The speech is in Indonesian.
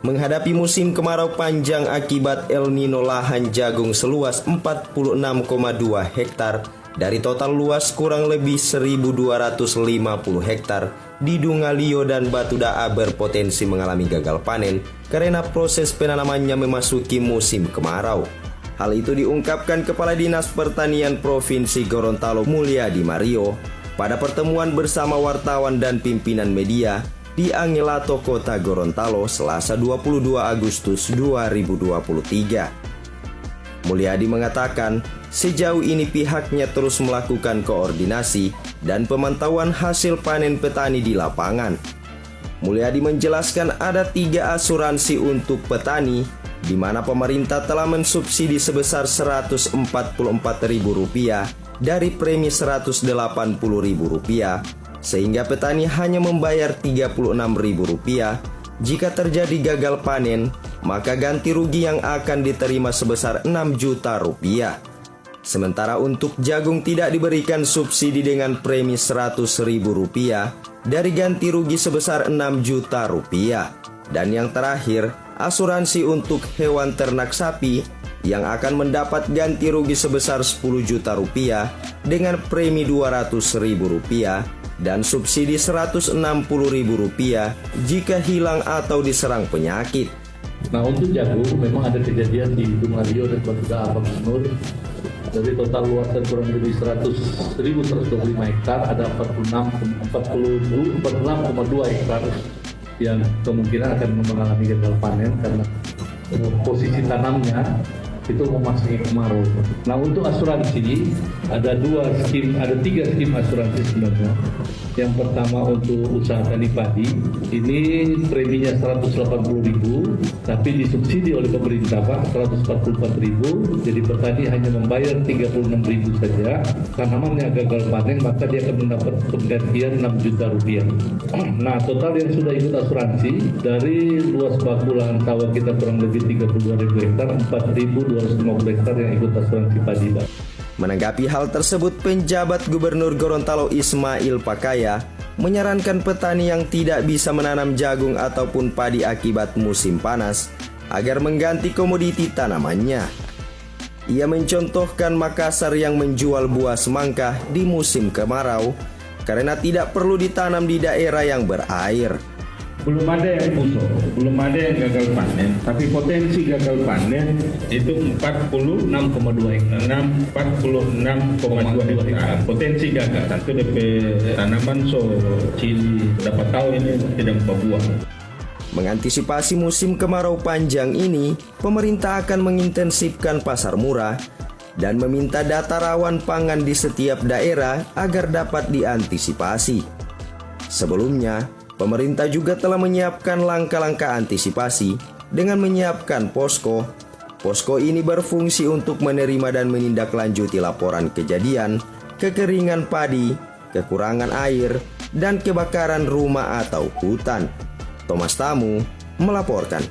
Menghadapi musim kemarau panjang akibat El Nino, lahan jagung seluas 46,2 hektar dari total luas kurang lebih 1.250 hektar di Dungalio dan Batu Daa berpotensi mengalami gagal panen karena proses penanamannya memasuki musim kemarau. Hal itu diungkapkan Kepala Dinas Pertanian Provinsi Gorontalo Mulyadi Mario pada pertemuan bersama wartawan dan pimpinan media di Angelato, Kota Gorontalo, Selasa 22 Agustus 2023. Mulyadi mengatakan, sejauh ini pihaknya terus melakukan koordinasi dan pemantauan hasil panen petani di lapangan. Mulyadi menjelaskan ada 3 asuransi untuk petani, di mana pemerintah telah mensubsidi sebesar Rp144.000 dari premi Rp180.000, sehingga petani hanya membayar Rp36.000. Jika terjadi gagal panen, maka ganti rugi yang akan diterima sebesar Rp6 juta. Sementara untuk jagung tidak diberikan subsidi dengan premi Rp100.000 dari ganti rugi sebesar Rp6 juta. Dan yang terakhir, asuransi untuk hewan ternak sapi yang akan mendapat ganti rugi sebesar Rp10 juta dengan premi Rp200.000 dan subsidi Rp160.000 jika hilang atau diserang penyakit. Nah, untuk jagung memang ada kejadian di Dungalio dan Batu Daa, Pak Gubernur. Dari total luasan kurang lebih 1.125 hektar, ada 46,2 hektar yang kemungkinan akan mengalami gagal panen karena posisi tanamnya itu memasuki kemarau. Nah, untuk asuransi ada 3 skim asuransi sebenarnya. Yang pertama untuk usaha tani padi, ini preminya Rp180.000, tapi disubsidi oleh pemerintah Pak Rp144.000. Jadi petani hanya membayar Rp36.000 saja. Tanamannya gagal panen, maka dia akan mendapat penggantian Rp6 juta. Nah, total yang sudah ikut asuransi dari luas baku lahan sawah kita kurang lebih 32.000 hektar, 4.250 hektar yang ikut asuransi padi, Pak. Menanggapi hal tersebut, penjabat Gubernur Gorontalo Ismail Pakaya menyarankan petani yang tidak bisa menanam jagung ataupun padi akibat musim panas agar mengganti komoditi tanamannya. Ia mencontohkan Makassar yang menjual buah semangka di musim kemarau karena tidak perlu ditanam di daerah yang berair. Belum ada yang busuk, belum ada yang gagal panen, tapi potensi gagal panen itu 46,2 hektar, 46,2 hektar. Potensi gagal, tentu DP tanaman cili dapat tahu ini tidak berbuah. Mengantisipasi musim kemarau panjang ini, pemerintah akan mengintensifkan pasar murah dan meminta data rawan pangan di setiap daerah agar dapat diantisipasi. Sebelumnya, pemerintah juga telah menyiapkan langkah-langkah antisipasi dengan menyiapkan posko. Posko ini berfungsi untuk menerima dan menindaklanjuti laporan kejadian, kekeringan padi, kekurangan air, dan kebakaran rumah atau hutan. Thomas Tamu melaporkan.